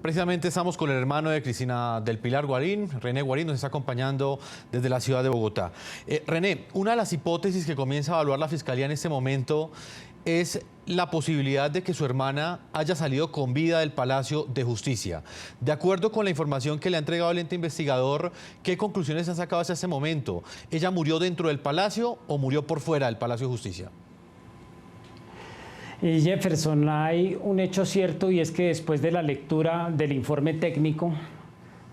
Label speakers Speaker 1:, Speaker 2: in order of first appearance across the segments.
Speaker 1: Precisamente estamos con el hermano de Cristina del Pilar Guarín, René Guarín, nos está acompañando desde la ciudad de Bogotá. René, una de las hipótesis que comienza a evaluar la Fiscalía en este momento es la posibilidad de que su hermana haya salido con vida del Palacio de Justicia. De acuerdo con la información que le ha entregado el ente investigador, ¿qué conclusiones han sacado hasta este momento? ¿Ella murió dentro del Palacio o murió por fuera del Palacio de Justicia?
Speaker 2: Jefferson, hay un hecho cierto y es que después de la lectura del informe técnico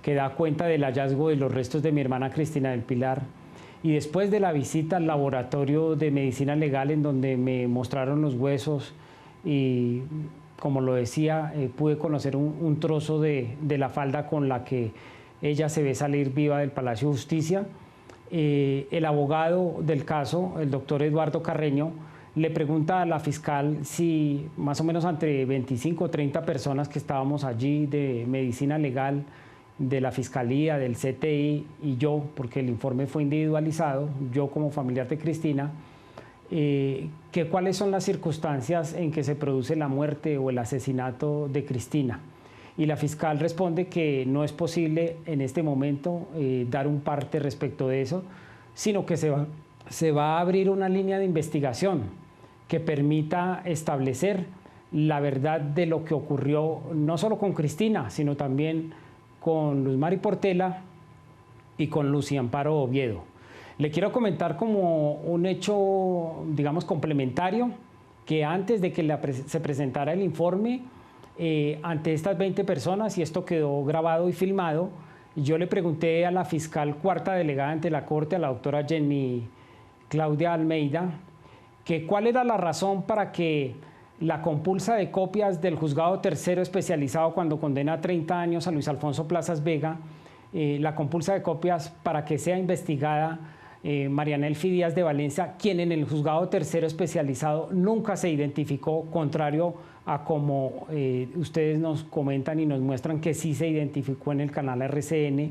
Speaker 2: que da cuenta del hallazgo de los restos de mi hermana Cristina del Pilar y después de la visita al laboratorio de medicina legal en donde me mostraron los huesos y, como lo decía, pude conocer un trozo de la falda con la que ella se ve salir viva del Palacio de Justicia, el abogado del caso, el doctor Eduardo Carreño, le pregunta a la fiscal si más o menos entre 25 o 30 personas que estábamos allí de medicina legal, de la fiscalía, del CTI y yo, porque el informe fue individualizado, yo como familiar de Cristina, que cuáles son las circunstancias en que se produce la muerte o el asesinato de Cristina. Y la fiscal responde que no es posible en este momento dar un parte respecto de eso, sino que se va a abrir una línea de investigación que permita establecer la verdad de lo que ocurrió no solo con Cristina, sino también con Luz Mari Portela y con Lucy Amparo Oviedo. Le quiero comentar como un hecho, digamos, complementario, que antes de que se presentara el informe, ante estas 20 personas, y esto quedó grabado y filmado, yo le pregunté a la fiscal cuarta delegada ante la Corte, a la doctora Jenny Claudia Almeida, que cuál era la razón para que la compulsa de copias del juzgado tercero especializado cuando condena a 30 años a Luis Alfonso Plazas Vega, la compulsa de copias para que sea investigada Mariana Elfi Díaz de Valencia, quien en el juzgado tercero especializado nunca se identificó, contrario a como ustedes nos comentan y nos muestran que sí se identificó en el canal RCN,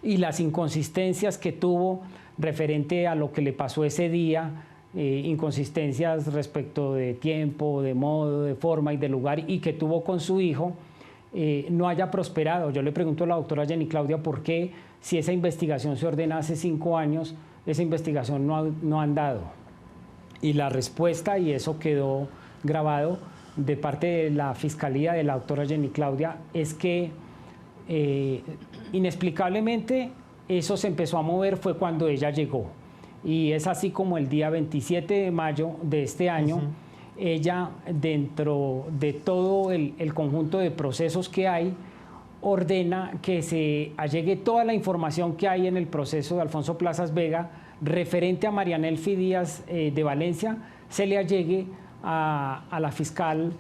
Speaker 2: y las inconsistencias que tuvo referente a lo que le pasó ese día, inconsistencias respecto de tiempo, de modo, de forma y de lugar, y que tuvo con su hijo, no haya prosperado. Yo le pregunto a la doctora Jenny Claudia por qué, si esa investigación se ordena hace 5 años, esa investigación no ha andado. Y la respuesta, y eso quedó grabado de parte de la Fiscalía de la doctora Jenny Claudia, es que inexplicablemente eso se empezó a mover fue cuando ella llegó. Y es así como el día 27 de mayo de este año, ella, dentro de todo el conjunto de procesos que hay, ordena que se allegue toda la información que hay en el proceso de Alfonso Plazas Vega referente a Mariana Elfi Díaz de Valencia, se le allegue a la fiscal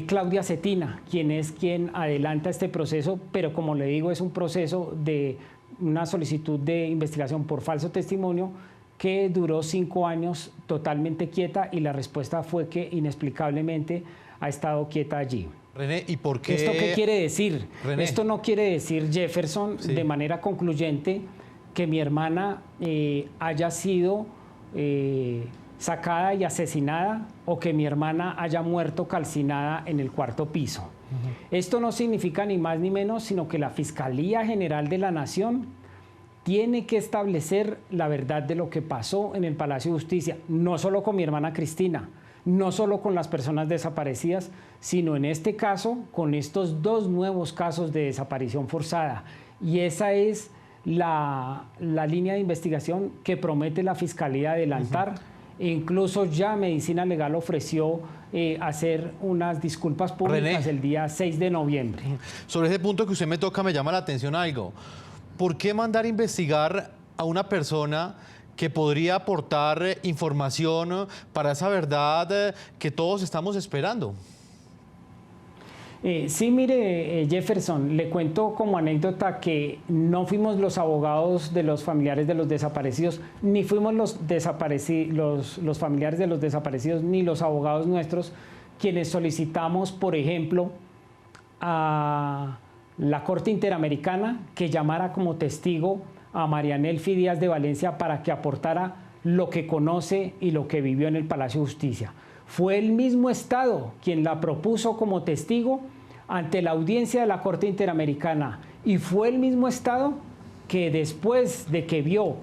Speaker 2: Claudia Cetina, quien adelanta este proceso, pero como le digo, es un proceso de una solicitud de investigación por falso testimonio que duró 5 años totalmente quieta, y la respuesta fue que inexplicablemente ha estado quieta allí.
Speaker 1: René, ¿y por qué?
Speaker 2: ¿Esto qué quiere decir?
Speaker 1: René.
Speaker 2: Esto no quiere decir, Jefferson,
Speaker 1: sí,
Speaker 2: de manera concluyente, que mi hermana haya sido sacada y asesinada, o que mi hermana haya muerto calcinada en el 4º piso. Esto no significa ni más ni menos, sino que la Fiscalía General de la Nación tiene que establecer la verdad de lo que pasó en el Palacio de Justicia, no solo con mi hermana Cristina, no solo con las personas desaparecidas, sino en este caso con estos 2 nuevos casos de desaparición forzada. Y esa es la línea de investigación que promete la Fiscalía adelantar. E incluso ya Medicina Legal ofreció hacer unas disculpas públicas, René, el día 6 de noviembre.
Speaker 1: Sobre ese punto que usted me toca, me llama la atención algo. ¿Por qué mandar a investigar a una persona que podría aportar información para esa verdad que todos estamos esperando?
Speaker 2: Sí, mire, Jefferson, le cuento como anécdota que no fuimos los abogados de los familiares de los desaparecidos, ni fuimos los familiares de los desaparecidos, ni los abogados nuestros, quienes solicitamos, por ejemplo, a la Corte Interamericana que llamara como testigo a Mariana Elfi Díaz de Valencia para que aportara lo que conoce y lo que vivió en el Palacio de Justicia. Fue el mismo Estado quien la propuso como testigo ante la audiencia de la Corte Interamericana, y fue el mismo Estado que después de que vio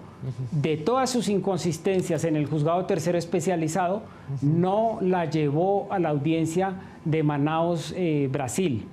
Speaker 2: de todas sus inconsistencias en el juzgado tercero especializado, no la llevó a la audiencia de Manaus, Brasil.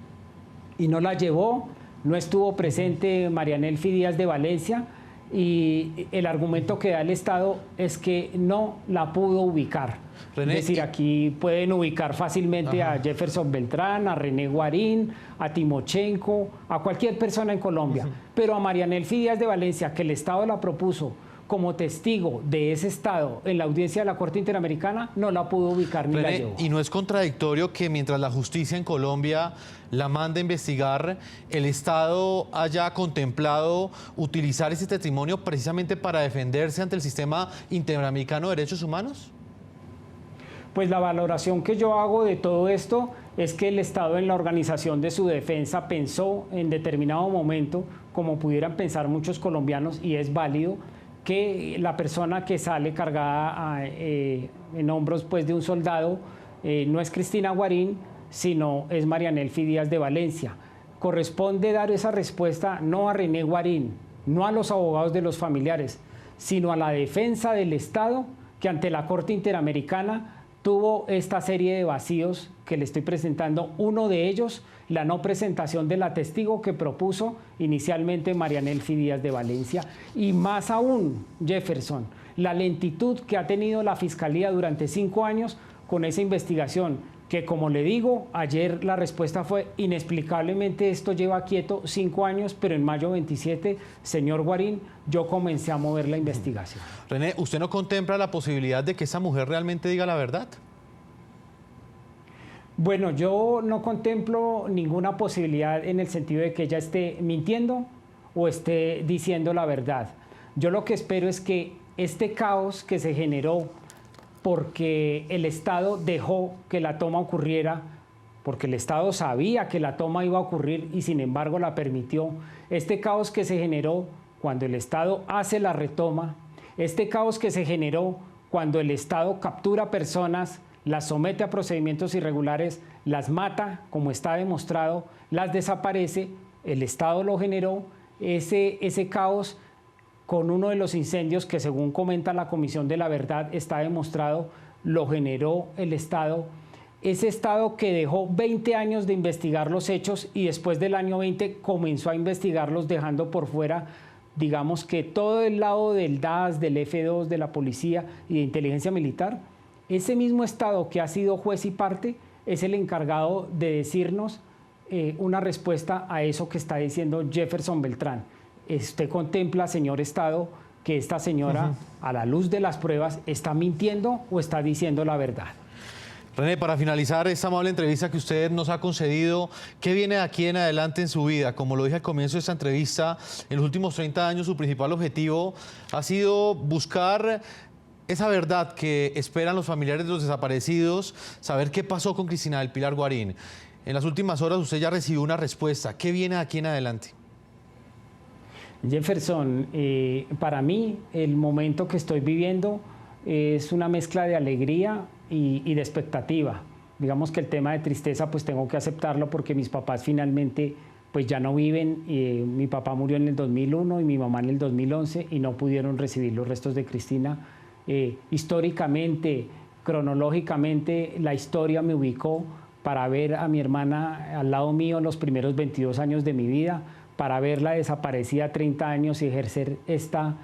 Speaker 2: Y no la llevó, no estuvo presente Marianelfi Díaz de Valencia, y el argumento que da el Estado es que no la pudo ubicar.
Speaker 1: René,
Speaker 2: es decir, aquí pueden ubicar fácilmente a Jefferson Beltrán, a René Guarín, a Timochenko, a cualquier persona en Colombia. Pero a Marianelfi Díaz de Valencia, que el Estado la propuso como testigo de ese Estado en la audiencia de la Corte Interamericana, no la pudo ubicar ni la llevó.
Speaker 1: ¿Y no es contradictorio que mientras la justicia en Colombia la manda a investigar, el Estado haya contemplado utilizar ese testimonio precisamente para defenderse ante el sistema interamericano de derechos humanos?
Speaker 2: Pues la valoración que yo hago de todo esto es que el Estado en la organización de su defensa pensó en determinado momento, como pudieran pensar muchos colombianos, y es válido, que la persona que sale cargada en hombros pues, de un soldado no es Cristina Guarín, sino es Marianelfi Díaz de Valencia. Corresponde dar esa respuesta no a René Guarín, no a los abogados de los familiares, sino a la defensa del Estado, que ante la Corte Interamericana tuvo esta serie de vacíos que le estoy presentando. Uno de ellos, la no presentación de la testigo que propuso inicialmente Marianelfi Díaz de Valencia, y más aún, Jefferson, la lentitud que ha tenido la Fiscalía durante 5 años con esa investigación, que como le digo, ayer la respuesta fue inexplicablemente esto lleva quieto 5 años, pero en mayo 27, señor Guarín, yo comencé a mover la investigación.
Speaker 1: René, ¿usted no contempla la posibilidad de que esa mujer realmente diga la verdad?
Speaker 2: Bueno, yo no contemplo ninguna posibilidad en el sentido de que ella esté mintiendo o esté diciendo la verdad. Yo lo que espero es que este caos que se generó porque el Estado dejó que la toma ocurriera, porque el Estado sabía que la toma iba a ocurrir y sin embargo la permitió, este caos que se generó cuando el Estado hace la retoma, este caos que se generó cuando el Estado captura personas, las somete a procedimientos irregulares, las mata, como está demostrado, las desaparece, el Estado lo generó, ese caos con uno de los incendios que según comenta la Comisión de la Verdad está demostrado, lo generó el Estado, ese Estado que dejó 20 años de investigar los hechos y después del año 20 comenzó a investigarlos dejando por fuera, digamos que todo el lado del DAS, del F2, de la policía y de inteligencia militar. Ese mismo Estado que ha sido juez y parte es el encargado de decirnos una respuesta a eso que está diciendo Jefferson Beltrán. ¿Usted contempla, señor Estado, que esta señora, a la luz de las pruebas, está mintiendo o está diciendo la verdad?
Speaker 1: René, para finalizar esta amable entrevista que usted nos ha concedido, ¿qué viene de aquí en adelante en su vida? Como lo dije al comienzo de esta entrevista, en los últimos 30 años su principal objetivo ha sido buscar esa verdad que esperan los familiares de los desaparecidos, saber qué pasó con Cristina del Pilar Guarín. En las últimas horas usted ya recibió una respuesta. ¿Qué viene de aquí en adelante?
Speaker 2: Jefferson, para mí el momento que estoy viviendo es una mezcla de alegría y de expectativa. Digamos que el tema de tristeza pues tengo que aceptarlo porque mis papás finalmente pues ya no viven. Mi papá murió en el 2001 y mi mamá en el 2011 y no pudieron recibir los restos de Cristina. Históricamente, cronológicamente, la historia me ubicó para ver a mi hermana al lado mío en los primeros 22 años de mi vida, para verla desaparecida 30 años y ejercer esta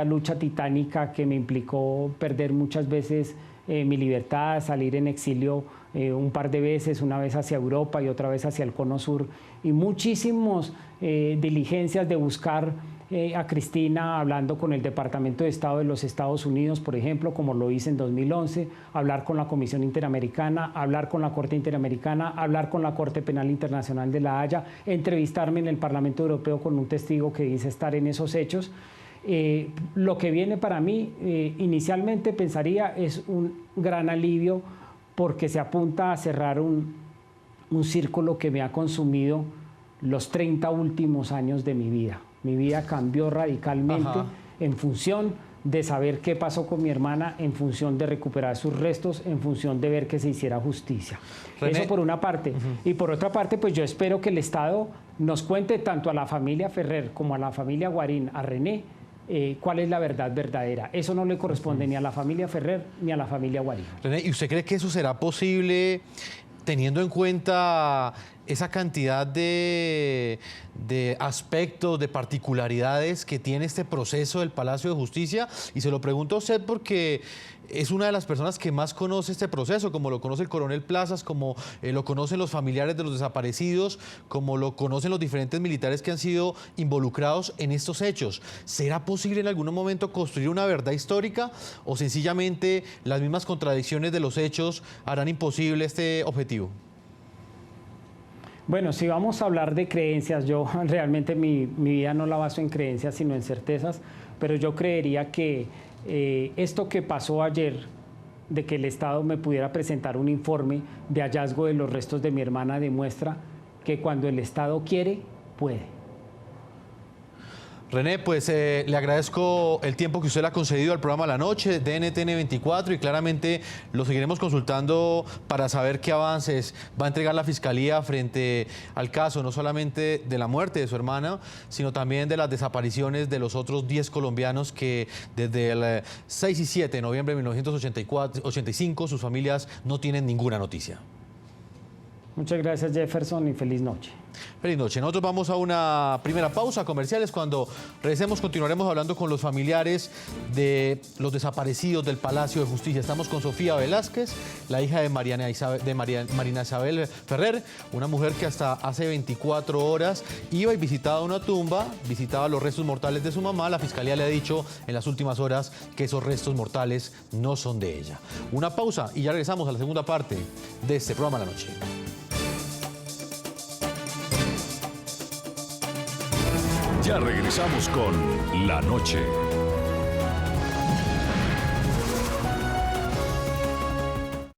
Speaker 2: lucha titánica que me implicó perder muchas veces mi libertad, salir en exilio un par de veces, una vez hacia Europa y otra vez hacia el Cono Sur, y muchísimas diligencias de buscar a Cristina, hablando con el Departamento de Estado de los Estados Unidos, por ejemplo, como lo hice en 2011, hablar con la Comisión Interamericana, hablar con la Corte Interamericana, hablar con la Corte Penal Internacional de La Haya, entrevistarme en el Parlamento Europeo con un testigo que dice estar en esos hechos. Lo que viene para mí, inicialmente pensaría, es un gran alivio porque se apunta a cerrar un círculo que me ha consumido los 30 últimos años de mi vida. Mi vida cambió radicalmente en función de saber qué pasó con mi hermana en función de recuperar sus restos, en función de ver que se hiciera justicia.
Speaker 1: René.
Speaker 2: Eso por una parte. Y por otra parte, pues yo espero que el Estado nos cuente tanto a la familia Ferrer como a la familia Guarín, a René, cuál es la verdad verdadera. Eso no le corresponde ni a la familia Ferrer ni a la familia Guarín.
Speaker 1: René, ¿y usted cree que eso será posible teniendo en cuenta esa cantidad de aspectos, de particularidades que tiene este proceso del Palacio de Justicia? Y se lo pregunto a usted porque es una de las personas que más conoce este proceso, como lo conoce el coronel Plazas, como lo conocen los familiares de los desaparecidos, como lo conocen los diferentes militares que han sido involucrados en estos hechos. ¿Será posible en algún momento construir una verdad histórica o sencillamente las mismas contradicciones de los hechos harán imposible este objetivo?
Speaker 2: Bueno, si vamos a hablar de creencias, yo realmente mi vida no la baso en creencias, sino en certezas, pero yo creería que esto que pasó ayer, de que el Estado me pudiera presentar un informe de hallazgo de los restos de mi hermana, demuestra que cuando el Estado quiere, puede.
Speaker 1: René, pues le agradezco el tiempo que usted le ha concedido al programa La Noche de NTN 24 y claramente lo seguiremos consultando para saber qué avances va a entregar la Fiscalía frente al caso, no solamente de la muerte de su hermana, sino también de las desapariciones de los otros 10 colombianos que desde el 6 y 7 de noviembre de 1985 sus familias no tienen ninguna noticia.
Speaker 2: Muchas gracias, Jefferson, y feliz noche.
Speaker 1: Feliz noche. Nosotros vamos a una primera pausa comerciales. Cuando regresemos continuaremos hablando con los familiares de los desaparecidos del Palacio de Justicia. Estamos con Sofía Velázquez, la hija de Marina Isabel Ferrer, una mujer que hasta hace 24 horas iba y visitaba una tumba, visitaba los restos mortales de su mamá. La Fiscalía le ha dicho en las últimas horas que esos restos mortales no son de ella. Una pausa y ya regresamos a la segunda parte de este programa La Noche.
Speaker 3: Ya regresamos con La Noche.